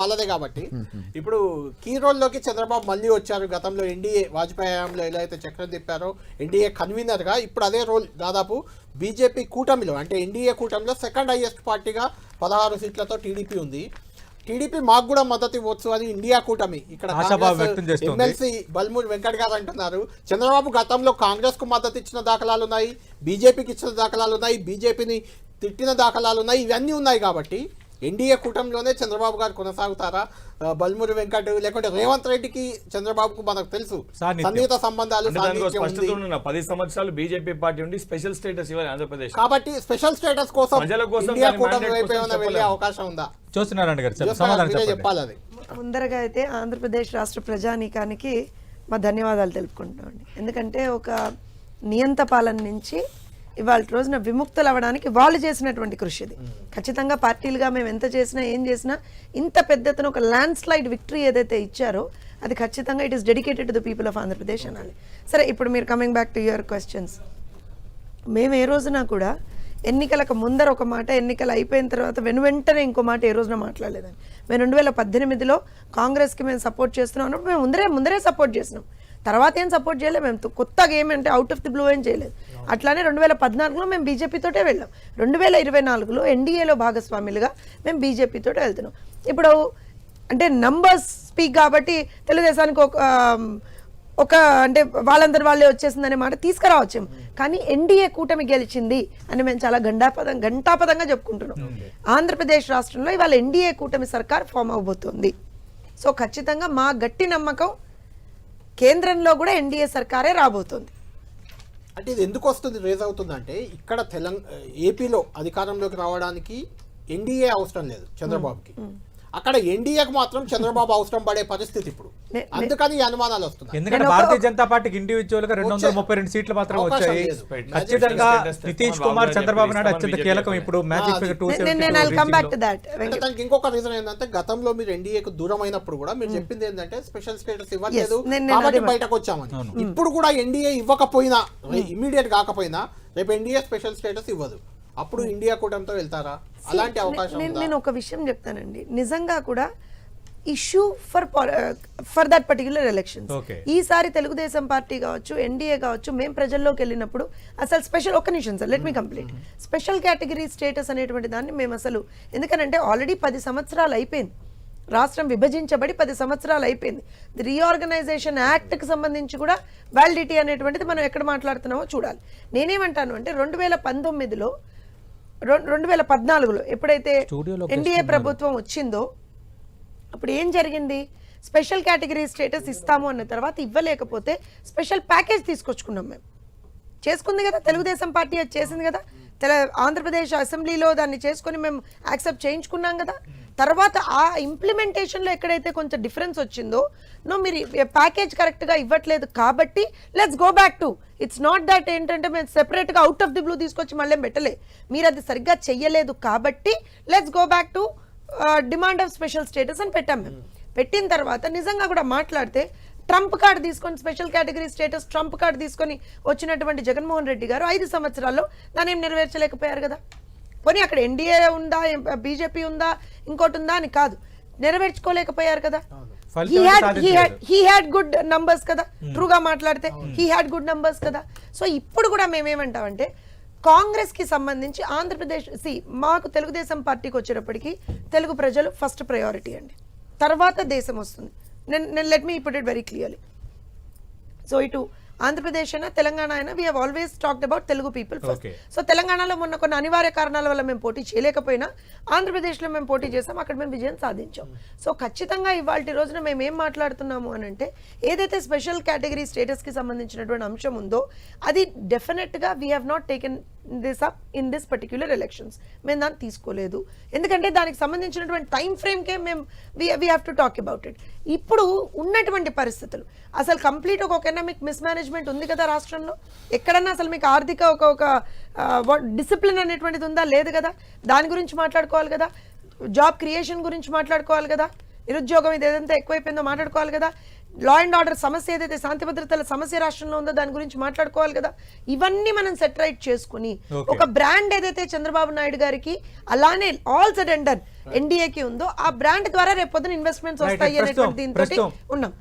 వాళ్ళదే కాబట్టి ఇప్పుడు కీ రోల్లోకి చంద్రబాబు మళ్ళీ వచ్చారు. గతంలో ఎన్డీఏ వాజ్పేయి హయాంలో ఎలా అయితే చక్రం తిప్పారో ఎన్డీఏ కన్వీనర్గా ఇప్పుడు అదే రోల్ దాదాపు బీజేపీ కూటమిలో అంటే ఎన్డీఏ కూటమిలో సెకండ్ హైయెస్ట్ పార్టీగా 16 సీట్లతో టీడీపీ ఉంది. టీడీపీ మాకు కూడా మద్దతు ఇవ్వచ్చు అని ఇండియా కూటమి ఇక్కడ ఎమ్మెల్సీ బల్మూరి వెంకట్ గారు అంటున్నారు. చంద్రబాబు గతంలో కాంగ్రెస్ కు మద్దతు ఇచ్చిన దాఖలాలు ఉన్నాయి, బీజేపీకి ఇచ్చిన దాఖలాలు ఉన్నాయి, బీజేపీని తిట్టిన దాఖలాలు ఉన్నాయి, ఇవన్నీ ఉన్నాయి. కాబట్టి ఎన్డీఏ కూటమిలోనే చంద్రబాబు గారు కొనసాగుతారా? బల్మూరి వెంకట్ లేకుంటే రేవంత్ రెడ్డికి చంద్రబాబుకు మనకు తెలుసు సన్నిహిత సంబంధాలు. 10 సంవత్సరాలు బీజేపీ పార్టీ ఉండి స్పెషల్ స్టేటస్ ఇవ్వాలి ఆంధ్రప్రదేశ్ కాబట్టి స్పెషల్ స్టేటస్ కోసం ఇండియా కూటమి వైపు ఏమైనా వెళ్ళే అవకాశం ఉందా? చెప్పాలి. అది ముందరగా అయితే ఆంధ్రప్రదేశ్ రాష్ట్ర ప్రజానీకానికి మా ధన్యవాదాలు తెలుపుకుంటున్నామండి. ఎందుకంటే ఒక నియంత పాలన నుంచి ఇవాళ రోజున విముక్తులు అవ్వడానికి వాళ్ళు చేసినటువంటి కృషి ఇది. ఖచ్చితంగా పార్టీలుగా మేము ఎంత చేసినా ఏం చేసినా ఇంత పెద్ద ఎత్తున ఒక ల్యాండ్ స్లైడ్ విక్టరీ ఏదైతే ఇచ్చారో అది ఖచ్చితంగా it is dedicated to the people of Andhra Pradesh అనాలి. సరే, ఇప్పుడు మీరు coming back to your questions, మేము ఏ రోజున కూడా ఎన్నికలకు ముందర ఒక మాట, ఎన్నికలు అయిపోయిన తర్వాత వెంటనే ఇంకో మాట ఏ రోజున మాట్లాడలేదని. మేము 2018లో కాంగ్రెస్కి మేము సపోర్ట్ చేస్తున్నాం అన్నప్పుడు మేము ముందరే సపోర్ట్ చేసినాం. తర్వాత ఏం సపోర్ట్ చేయలేదు, మేము కొత్తగా ఏమంటే అవుట్ ఆఫ్ ది బ్లూ ఏం చేయలేదు. అట్లానే 2014లో మేము బీజేపీతోటే వెళ్ళాం. 2024లో ఎన్డీఏలో భాగస్వాములుగా మేము బీజేపీతోటే వెళ్తున్నాం. ఇప్పుడు అంటే నంబర్స్ స్పీక్ కాబట్టి తెలుగుదేశానికి ఒక అంటే వాళ్ళందరూ వాళ్ళే వచ్చేసిందనే మాట తీసుకురావచ్చు, కానీ ఎన్డీఏ కూటమి గెలిచింది అని మేము చాలా ఘంటాపదంగా చెప్పుకుంటున్నాం. ఆంధ్రప్రదేశ్ రాష్ట్రంలో ఇవాళ ఎన్డీఏ కూటమి సర్కార్ ఫామ్ అవబోతోంది. సో ఖచ్చితంగా మా గట్టి నమ్మకం కేంద్రంలో కూడా ఎన్డీఏ సర్కారే రాబోతుంది. అంటే ఇది ఎందుకు వస్తుంది రేజ్ అవుతుందంటే ఇక్కడ ఏపీలో అధికారంలోకి రావడానికి ఎన్డీఏ అవసరం లేదు చంద్రబాబుకి, అక్కడ ఎన్డీఏకి మాత్రం చంద్రబాబు అవసరం పడే పరిస్థితి ఇప్పుడు. అందుకని ఈ అనుమానాలు వస్తున్నాయి. ఎందుకంటే భారతీయ జనతా పార్టీకి ఇండివిజువల్ గా 232 సీట్లు మాత్రం వచ్చాయి. ఖచ్చితంగా నితీష్ కుమార్ చంద్రబాబు నాయుడు అత్యంత కీలకం ఇప్పుడు మ్యాజిక్ ఫిగర్ 270. దానికి ఇంకొక రీజన్ ఏంటంటే గతంలో మీరు ఎన్డీఏకు దూరం అయినప్పుడు కూడా మీరు చెప్పింది ఏంటంటే స్పెషల్ స్టేటస్ ఇవ్వలేదు కాబట్టి బయటకు వచ్చామని. ఇప్పుడు కూడా ఎన్డీఏ ఇవ్వకపోయినా ఇమీడియట్ కాకపోయినా రేపు ఎన్డీఏ స్పెషల్ స్టేటస్ ఇవ్వదు, అప్పుడు ఇండియా కూటమితో వెళ్తారా? అలాంటి అవకాశం నేను ఒక విషయం చెప్తానండి, నిజంగా కూడా issue for that particular elections ఈసారి తెలుగుదేశం పార్టీ కావచ్చు, ఎన్డీఏ కావచ్చు, మేము ప్రజల్లోకి వెళ్ళినప్పుడు అసలు స్పెషల్ ఒక్క నిమిషం sir, let me complete. Special category status అనేటువంటి దాన్ని మేము అసలు ఎందుకనంటే ఆల్రెడీ 10 సంవత్సరాలు అయిపోయింది, రాష్ట్రం విభజించబడి 10 సంవత్సరాలు అయిపోయింది. రీఆర్గనైజేషన్ యాక్ట్కి సంబంధించి కూడా వ్యాలిడిటీ అనేటువంటిది మనం ఎక్కడ మాట్లాడుతున్నామో చూడాలి. నేనేమంటాను అంటే 2019లో 2014లో ఎప్పుడైతే ఎన్డీఏ ప్రభుత్వం వచ్చిందో అప్పుడు ఏం జరిగింది, స్పెషల్ కేటగిరీ స్టేటస్ ఇస్తాము అన్న తర్వాత ఇవ్వలేకపోతే స్పెషల్ ప్యాకేజ్ తీసుకొచ్చుకున్నాం. మేము చేసుకుంది కదా, తెలుగుదేశం పార్టీ అది చేసింది కదా, ఆంధ్రప్రదేశ్ అసెంబ్లీలో దాన్ని చేసుకొని మేము యాక్సెప్ట్ చేయించుకున్నాం కదా. తర్వాత ఆ ఇంప్లిమెంటేషన్లో ఎక్కడైతే కొంచెం డిఫరెన్స్ వచ్చిందో మీరు ప్యాకేజ్ కరెక్ట్గా ఇవ్వట్లేదు కాబట్టి let's go back to it's not that ఏంటంటే మేము సెపరేట్గా అవుట్ ఆఫ్ ది బ్లూ తీసుకొచ్చి మళ్ళీ పెట్టలే, మీరు అది సరిగ్గా చెయ్యలేదు కాబట్టి let's go back to demand of special status అని పెట్టాం. మేము పెట్టిన తర్వాత నిజంగా కూడా మాట్లాడితే ట్రంప్ కార్డు తీసుకొని special category status Trump card తీసుకొని వచ్చినటువంటి జగన్మోహన్ రెడ్డి గారు 5 సంవత్సరాల్లో దాన్ని ఏం నెరవేర్చలేకపోయారు కదా. పోనీ అక్కడ ఎన్డీఏ ఉందా, బీజేపీ ఉందా, ఇంకోటి ఉందా అని కాదు, నెరవేర్చుకోలేకపోయారు కదా. హీ హ్యాడ్ గుడ్ నంబర్స్ కదా, ట్రూగా మాట్లాడితే హీ హ్యాడ్ గుడ్ నంబర్స్ కదా. సో ఇప్పుడు కూడా మేమేమంటామంటే కాంగ్రెస్ కి సంబంధించి ఆంధ్రప్రదేశ్ మాకు తెలుగుదేశం పార్టీకి వచ్చేటప్పటికి తెలుగు ప్రజలు ఫస్ట్ ప్రయారిటీ అండి, తర్వాత దేశం వస్తుంది. Let me put it very clearly. So ఇటు ఆంధ్రప్రదేశ్ అయినా తెలంగాణ అయినా we have always talked about Telugu people first. So తెలంగాణలో మొన్న కొన్ని అనివార్య కారణాల వల్ల మేము పోటీ చేయలేకపోయినా ఆంధ్రప్రదేశ్లో మేము పోటీ చేసాం, అక్కడ మేము విజయం సాధించాం. సో ఖచ్చితంగా ఇవాళ రోజున మేము ఏం మాట్లాడుతున్నాము అని అంటే ఏదైతే స్పెషల్ కేటగిరీ స్టేటస్కి సంబంధించినటువంటి అంశం ఉందో అది డెఫినెట్గా we have not taken this up in this particular elections. మేము దాన్ని తీసుకోలేదు, ఎందుకంటే దానికి సంబంధించినటువంటి టైం ఫ్రేమ్కే మేము we have to talk about it. ఇప్పుడు ఉన్నటువంటి పరిస్థితులు అసలు కంప్లీట్ ఒక ఎకనామిక్ మిస్మేనేజ్మెంట్ ఉంది కదా రాష్ట్రంలో. ఎక్కడన్నా అసలు మీకు ఆర్థిక ఒక డిసిప్లిన్ అనేటువంటిది ఉందా? లేదు కదా. దాని గురించి మాట్లాడుకోవాలి కదా, జాబ్ క్రియేషన్ గురించి మాట్లాడుకోవాలి కదా, నిరుద్యోగం ఇది ఏదంతా ఎక్కువైపోయిందో మాట్లాడుకోవాలి కదా, లా అండ్ ఆర్డర్ సమస్య ఏదైతే శాంతి భద్రతల సమస్య రాష్ట్రంలో ఉందో దాని గురించి మాట్లాడుకోవాలి కదా. ఇవన్నీ మనం సెటరైట్ చేసుకుని ఒక బ్రాండ్ ఏదైతే చంద్రబాబు నాయుడు గారికి అలానే ఆల్ సెడ్ అండ్ డన్ ఎన్డీఏకి ఉందో ఆ బ్రాండ్ ద్వారా రేపు పొద్దున ఇన్వెస్ట్మెంట్స్ వస్తాయి అనేటువంటి దీంతో ఉన్నాం.